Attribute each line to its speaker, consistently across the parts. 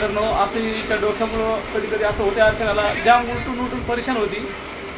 Speaker 1: मित्रांनो, असं हिच्या डोक्यामुळं कधी कधी असं होते अर्चनाला, जाम उलटून परेशान होती.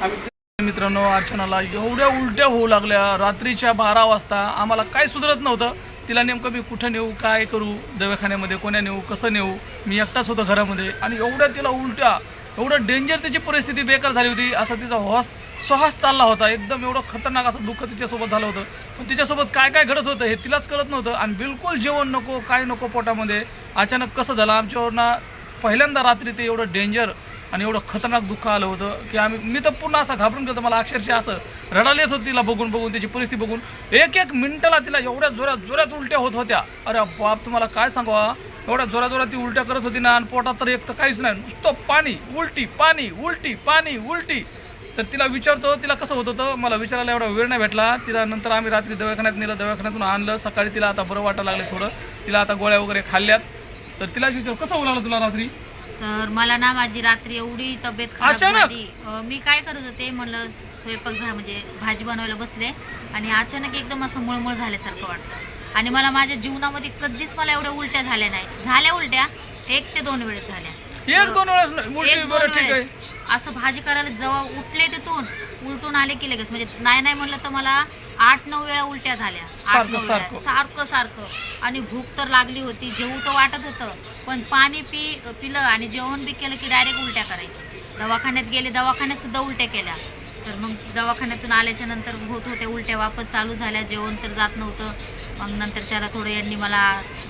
Speaker 1: आम्ही मित्रांनो अर्चनाला एवढ्या उलट्या होऊ लागल्या रात्रीच्या 12 वाजता. आम्हाला काय सुधरत नव्हतं. तिला नेमकं मी कुठं नेऊ, काय करू, दवाखान्यामध्ये कोण्या नेऊ, कसं नेऊ. मी एकटाच होतो घरामध्ये आणि एवढ्या तिला उलट्या, एवढं डेंजर तिची परिस्थिती बेकार झाली होती. असा तिचा श्वास चालला होता एकदम, एवढं खतरनाक असं दुःख तिच्यासोबत झालं होतं. पण तिच्यासोबत काय काय घडत होतं हे तिलाच कळत नव्हतं आणि बिलकुल जेवण नको, काय नको पोटामध्ये. अचानक कसं झालं आमच्यावरनं पहिल्यांदा रात्री ते एवढं डेंजर आणि एवढं खतरनाक दुःख आलं होतं की मी तर पूर्ण असं घाबरून गेलो. मला अक्षरशः असं रडायला येत होतं तिला बघून त्याची परिस्थिती बघून. एक मिनिटाला तिला एवढ्या जोरात उलट्या होत होत्या. अरे बाप, तुम्हाला काय सांगावा, एवढ्या जोरात ती उलट्या करत होती ना. आणि पोटात तर एक तर काहीच नाही, नुसतं पाणी उलटी. तर तिला विचारतो तिला कसं होत होतं. मला विचारायला एवढा वेळ नाही भेटला. तिला नंतर आम्ही रात्री दवाखान्यात नेलं, दवाखान्यातून आणलं. सकाळी तिला आता बरं वाटायला लागलं थोडं. तिला आता गोळ्या वगैरे खाल्ल्यात. तर तिला विचार कसं होऊ लागलं तुला रात्री.
Speaker 2: तर मला ना माझी रात्री एवढी तब्येत खराब झाली. मी काय करत होते, म्हणलं स्वयंपाक म्हणजे भाजी बनवायला बसले आणि अचानक एकदम असं मुळमुळ झाल्यासारखं वाटतं. आणि मला माझ्या जीवनामध्ये कधीच मला एवढ्या उलट्या झाल्या नाही. झाल्या उलट्या 1 ते 2 वेळेस झाल्या.
Speaker 1: 1-2 वेळेस
Speaker 2: असं भाजी करायला जेव्हा उठले तिथून उलटून आले की लगेच, म्हणजे नाही म्हणलं तर मला 8-9 वेळा उलट्या झाल्या. 8-9 वेळा सारखं. आणि भूक तर लागली होती, जेवू तर वाटत होतं, पण पाणी पिलं आणि जेवण बी केलं की डायरेक्ट उलट्या करायची. दवाखान्यात गेले, दवाखान्यात सुद्धा उलट्या केल्या. तर मग दवाखान्यातून आल्याच्या नंतर होत होत्या उलट्या, वापस चालू झाल्या. जेवण तर जात नव्हतं. मग नंतरच्याला थोडं यांनी मला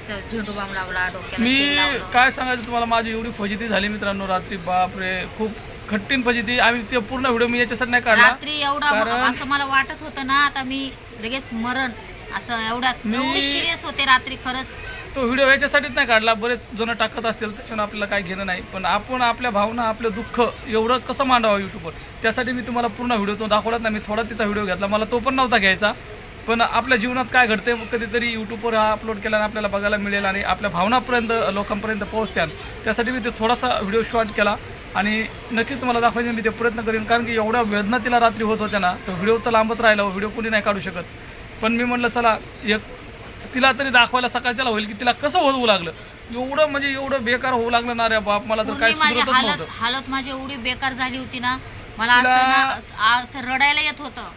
Speaker 2: झेंडू बाम लावला डोक्याला.
Speaker 1: मी काय सांगायचं तुम्हाला, माझी एवढी फजिती झाली मित्रांनो रात्री. बापरे, खूप कठीण फजिती. आम्ही ते पूर्ण व्हिडिओ मी याच्यासाठी नाही काढला.
Speaker 2: रात्री एवढा असं मला वाटत होतं ना, आता मी लगेच मरण, असं एवढी सिरियस होते रात्री खरंच.
Speaker 1: तो व्हिडिओ याच्यासाठीच नाही काढला. बरेच जण टाकत असतील, त्याच्यानं आपल्याला काय घेणं नाही. पण आपण आपल्या भावना, आपलं दुःख एवढं कसं मांडावं यूट्यूबवर, त्यासाठी मी तुम्हाला पूर्ण व्हिडिओ तो दाखवलाच नाही. मी थोडा तिचा व्हिडिओ घेतला, मला तो पण नव्हता घ्यायचा. पण आपल्या जीवनात काय घडते कधीतरी यूट्यूबवर हा अपलोड केला आणि आपल्याला बघायला मिळेल आणि आपल्या भावनापर्यंत लोकांपर्यंत पोहोचत्याल. त्यासाठी मी ते थोडासा व्हिडिओ शॉर्ट केला आणि नक्कीच तुम्हाला दाखवायचे मी ते प्रयत्न करेन. कारण की एवढ्या वेदना तिला रात्री होत होत्या ना, तर व्हिडिओ तर लांबच राहिला, व्हिडिओ कोणी नाही काढू शकत. पण मी म्हटलं चला तिला तरी दाखवायला सकाळच्याला होईल की तिला कसं होऊ लागलं. एवढं बेकार होऊ लागलं ना रे बाप, मला तर काय सुचतच नव्हतं.
Speaker 2: हालत माझी एवढी बेकार झाली होती ना, मला असं रडायला येत होतं.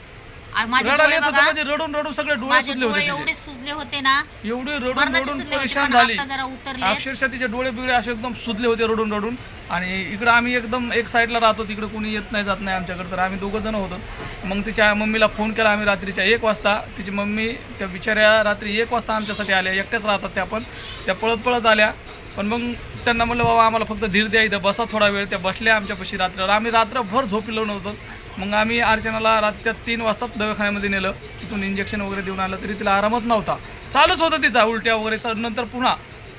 Speaker 1: रडून सगळे डोळे सुजले होते.
Speaker 2: एवढे सुजले होते ना,
Speaker 1: एवढे रडून परेशान झाली. अक्षरशः तिचे डोळे बिगडे असे एकदम सुजले होते रडून. आणि इकडं आम्ही एकदम एक साईडला राहतो, तिकडे कोणी येत नाही जात नाही आमच्याकडे. तर आम्ही 2 जण होतो. मग तिच्या मम्मीला फोन केला आम्ही रात्रीच्या 1 वाजता. तिची मम्मी त्या बिचाऱ्या रात्री 1 वाजता आमच्यासाठी आल्या. एकट्याच राहतात त्या, पण त्या पळत आल्या. पण मग त्यांना म्हणलं बाबा आम्हाला फक्त धीर द्या, इथं बसा थोडा वेळ. त्या बसल्या आमच्यापाशी रात्रभर. आम्ही रात्रभर झोपलो नव्हतो. मग आम्ही अर्चनाला रात्री 3 वाजता दवाखान्यामध्ये नेलं. तिथून इंजेक्शन वगैरे देऊन आलं, तरी तिला आरामच नव्हता. चालूच होतं तिचा उलट्या वगैरे. नंतर पुन्हा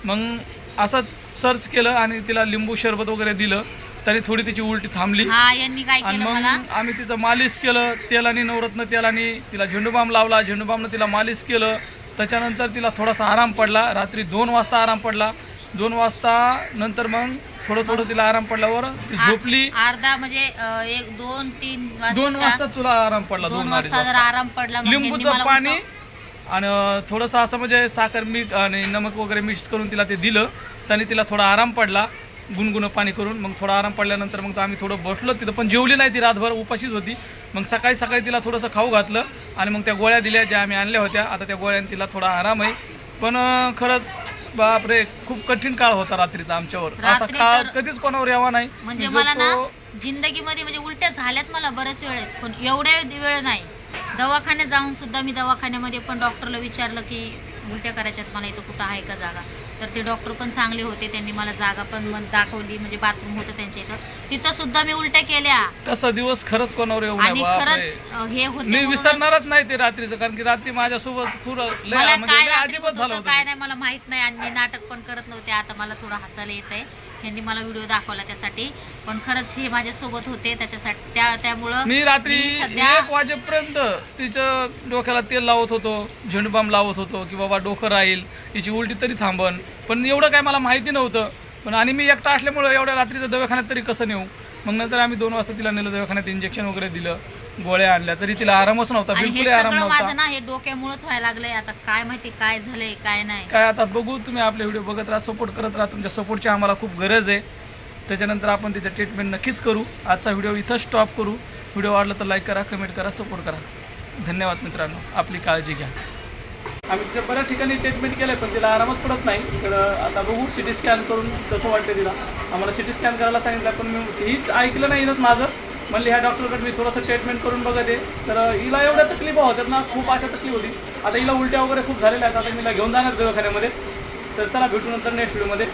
Speaker 1: मग असंच सर्च केलं आणि तिला लिंबू सरबत वगैरे दिलं, तरी थोडी तिची उलटी थांबली. आणि मग आम्ही तिचं मालिश केलं तेलाने, नवरत्न तेलाने. तिला झेंडूबाम लावला, झेंडूबामनं तिला मालिश केलं. त्याच्यानंतर तिला थोडासा आराम पडला. रात्री 2 वाजता आराम पडला. 2 वाजता नंतर मग थोडं तिला आराम पडल्यावर ती झोपली.
Speaker 2: अर्धा म्हणजे 1-2-3
Speaker 1: 2 वाजता तुला आराम पडला.
Speaker 2: 2 वाजता जर आराम पडला,
Speaker 1: लिंबूचं पाणी आणि थोडंसं असं म्हणजे साखर, मीठ आणि नमक वगैरे मिक्स करून तिला ते दिलं. त्याने तिला थोडा आराम पडला, गुणगुणं पाणी करून. मग थोडा आराम पडल्यानंतर मग आम्ही थोडं बसलो तिथं. पण जेवली नाही ती, रातभर उपाशीच होती. मग सकाळी तिला थोडंसं खाऊ घातलं आणि मग त्या गोळ्या दिल्या ज्या आम्ही आणल्या होत्या. आता त्या गोळ्याने तिला थोडा आराम आहे. पण खरंच बापरे, खूप कठीण काळ होता रात्रीचा आमच्यावर. असा काळ कधीच कोणावर यावा नाही.
Speaker 2: म्हणजे मला ना जिंदगीमध्ये म्हणजे उलट्या झाल्यात मला बरेच वेळेस, पण एवढ्या वेळ नाही. दवाखान्यात जाऊन सुद्धा मी दवाखान्यामध्ये पण डॉक्टरला विचारलं की उलट्या करायच्यात मला, इथं कुठं आहे का जागा. तर ते डॉक्टर पण चांगले होते, त्यांनी मला जागा पण दाखवली. म्हणजे बाथरूम होतं त्यांच्या इथं, तिथं सुद्धा मी उलट्या केल्या.
Speaker 1: तसा दिवस खरंच कोणावर येऊ
Speaker 2: आणि खरंच हे होते,
Speaker 1: मी विसरणारच नाही ते रात्रीचं. कारण की रात्री माझ्यासोबत अजिबात झालं होतं.
Speaker 2: काय नाही मला माहित नाही. आणि मी नाटक पण करत नव्हते. आता मला थोडं हसायला येत आहे. यांनी मला व्हिडिओ दाखवला त्यासाठी. पण खरंच हे माझ्यासोबत होते त्याच्यासाठी. त्यामुळं
Speaker 1: मी रात्री 1 वाजेपर्यंत तिच्या डोक्याला तेल लावत होतो, झेंडूबाम लावत होतो की बाबा डोकं राहील, तिची उलटी तरी थांबन. पण एवढं काय मला माहिती नव्हतं. पण आणि मी एकटा असल्यामुळं एवढ्या रात्रीचं दवाखान्यात तरी कसं नेऊ. मग नंतर आम्ही 2 वाजता तिला नेलं दवाखान्यात, इंजेक्शन वगैरे दिलं. गोळ्या आणल्या तरी तिला आरामच नव्हता,
Speaker 2: आणि हे
Speaker 1: बिलकुल आराम
Speaker 2: सगळं
Speaker 1: नव्हता.
Speaker 2: माझं ना हे डोक्यामुळेच व्हायला लागलंय. आता काय माहिती काय झालंय काय नाही.
Speaker 1: काय आता बघू, तुम्ही आपले व्हिडिओ बघत राहा, सपोर्ट करत राहा. तुमच्या सपोर्टची आम्हाला खूप गरज आहे. त्याच्यानंतर आपण तिचं ट्रीटमेंट नक्कीच करू. आजचा व्हिडिओ इथं स्टॉप करू. व्हिडिओ आवडला तर लाईक करा, कमेंट करा, सपोर्ट करा. धन्यवाद मित्रांनो, आपली काळजी घ्या. आम्ही तिच्या बऱ्याच ठिकाणी ट्रीटमेंट केलं पण तिला आरामच पडत नाही. तर आता बघू सिटी स्कॅन करून कसं वाटतं तिला. आम्हाला सिटी स्कॅन करायला सांगितलं पण मी हीच ऐकलं नाही इथंच माझं. म्हणले ह्या डॉक्टरकडे मी थोडंसं ट्रीटमेंट करून बघते. तर हिला एवढ्या तकलीफ होतात ना, खूप अशा तकलीफ होती. आता हिला उलट्या वगैरे खूप झालेल्या आहेत. आता मी हिला घेऊन जाणार दवाखान्यामध्ये. तर चला भेटू नंतर नेक्स्ट व्हिडिओमध्ये.